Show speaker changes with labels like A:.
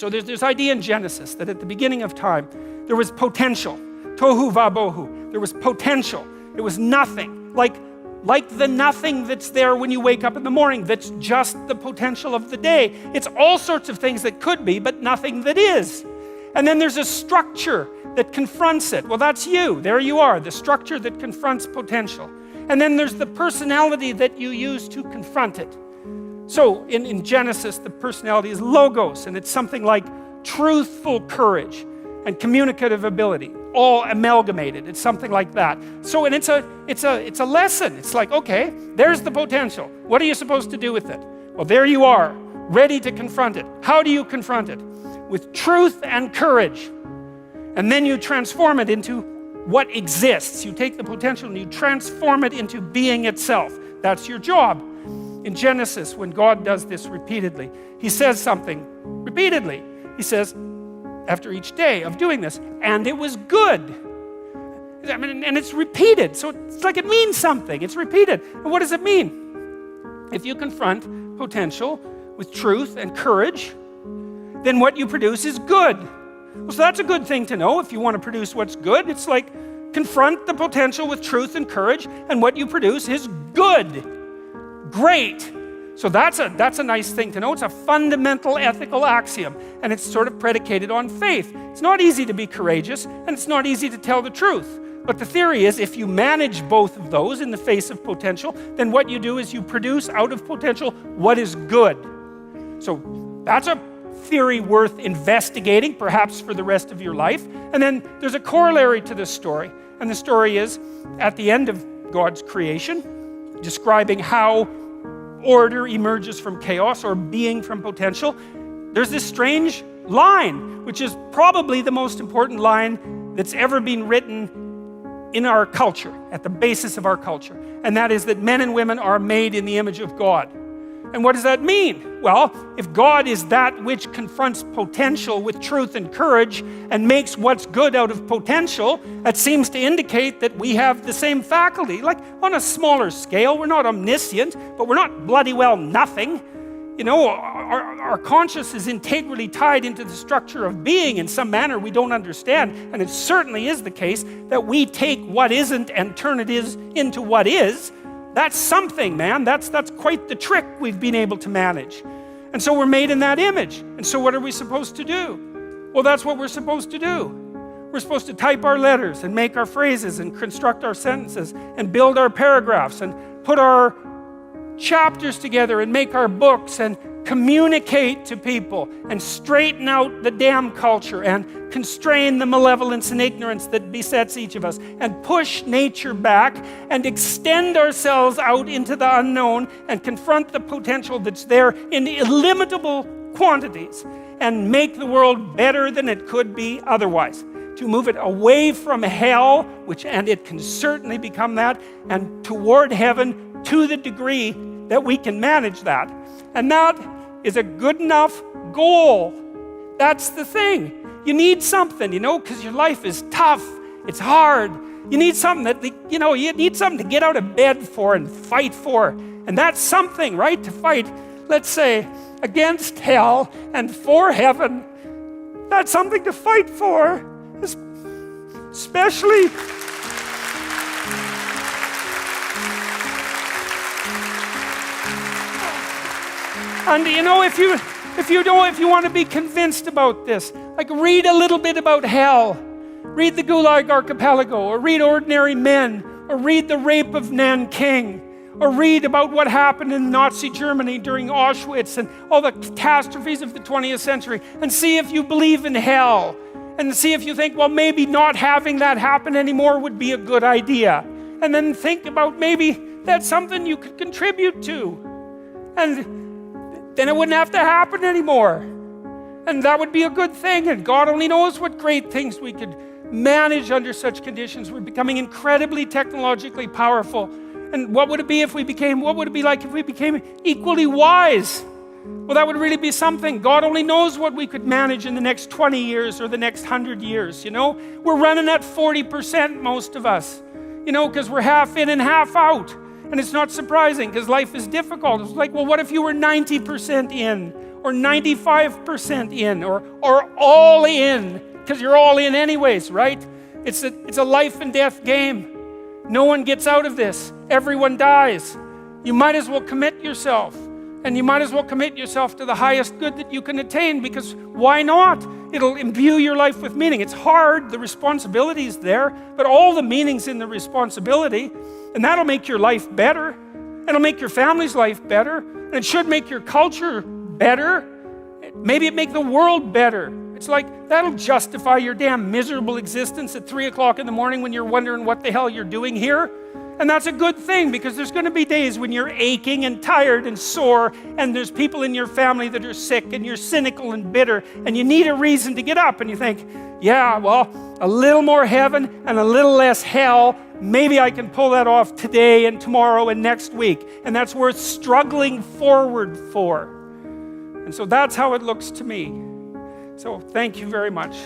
A: So there's this idea in Genesis that at the beginning of time, there was potential. Tohu, va-bohu. There was potential. It was nothing. Like the nothing that's there when you wake up in the morning. That's just the potential of the day. It's all sorts of things that could be, but nothing that is. And then there's a structure that confronts it. Well, that's you. There you are, the structure that confronts potential. And then there's the personality that you use to confront it. So in Genesis, the personality is logos, and it's something like truthful courage and communicative ability, all amalgamated. It's something like that. So, and it's a lesson. It's like, okay, there's the potential. What are you supposed to do with it? Well, there you are, ready to confront it. How do you confront it? With truth and courage. And then you transform it into what exists. You take the potential and you transform it into being itself. That's your job. In Genesis, when God does this repeatedly, he says something repeatedly. He says, after each day of doing this, and it was good. I mean, and it's repeated, so it's like it means something. It's repeated. And what does it mean? If you confront potential with truth and courage, then what you produce is good. Well, so that's a good thing to know if you want to produce what's good. It's like confront the potential with truth and courage, and what you produce is good. Great. So that's a nice thing to know. It's a fundamental ethical axiom, and it's sort of predicated on faith. It's not easy to be courageous, and it's not easy to tell the truth. But the theory is if you manage both of those in the face of potential, then what you do is you produce out of potential what is good. So that's a theory worth investigating, perhaps for the rest of your life. And then there's a corollary to this story, and the story is at the end of God's creation, describing how order emerges from chaos or being from potential. There's this strange line, which is probably the most important line that's ever been written in our culture, at the basis of our culture. And that is that men and women are made in the image of God. And what does that mean? Well, if God is that which confronts potential with truth and courage and makes what's good out of potential, that seems to indicate that we have the same faculty. Like on a smaller scale, we're not omniscient, but we're not bloody well nothing. You know, our conscience is integrally tied into the structure of being in some manner we don't understand. And it certainly is the case that we take what isn't and turn it into what is. That's something, man. That's quite the trick we've been able to manage. And so we're made in that image. And so what are we supposed to do? Well, that's what we're supposed to do. We're supposed to type our letters and make our phrases and construct our sentences and build our paragraphs and put our chapters together and make our books and communicate to people and straighten out the damn culture and constrain the malevolence and ignorance that besets each of us and push nature back and extend ourselves out into the unknown and confront the potential that's there in illimitable quantities and make the world better than it could be otherwise. To move it away from hell, and it can certainly become that, and toward heaven to the degree that we can manage that. And that is a good enough goal. That's the thing. You need something, because your life is tough. It's hard. You need something you need something to get out of bed for and fight for. And that's something, right? To fight, let's say, against hell and for heaven. That's something to fight for. Especially and if you want to be convinced about this, like read a little bit about hell. Read the Gulag Archipelago, or read Ordinary Men, or read The Rape of Nanking, or read about what happened in Nazi Germany during Auschwitz and all the catastrophes of the 20th century, and see if you believe in hell, and see if you think, well, maybe not having that happen anymore would be a good idea. And then think about maybe that's something you could contribute to. And then it wouldn't have to happen anymore. And that would be a good thing. And God only knows what great things we could manage under such conditions. We're becoming incredibly technologically powerful. And what would it be like if we became equally wise? Well, that would really be something. God only knows what we could manage in the next 20 years or the next 100 years, We're running at 40%, most of us, because we're half in and half out. And it's not surprising because life is difficult. It's like, well, what if you were 90% in or 95% in, or all in, because you're all in anyways, right? It's a life and death game. No one gets out of this. Everyone dies. You might as well commit yourself. And you might as well commit yourself to the highest good that you can attain, because why not? It'll imbue your life with meaning. It's hard, the responsibility is there, but all the meaning's in the responsibility, and that'll make your life better. It'll make your family's life better, and it should make your culture better. Maybe it make the world better. It's like, that'll justify your damn miserable existence at 3 o'clock in the morning when you're wondering what the hell you're doing here. And that's a good thing, because there's going to be days when you're aching and tired and sore, and there's people in your family that are sick, and you're cynical and bitter, and you need a reason to get up, and you think, yeah, well, a little more heaven and a little less hell, maybe I can pull that off today and tomorrow and next week. And that's worth struggling forward for. And so that's how it looks to me. So thank you very much.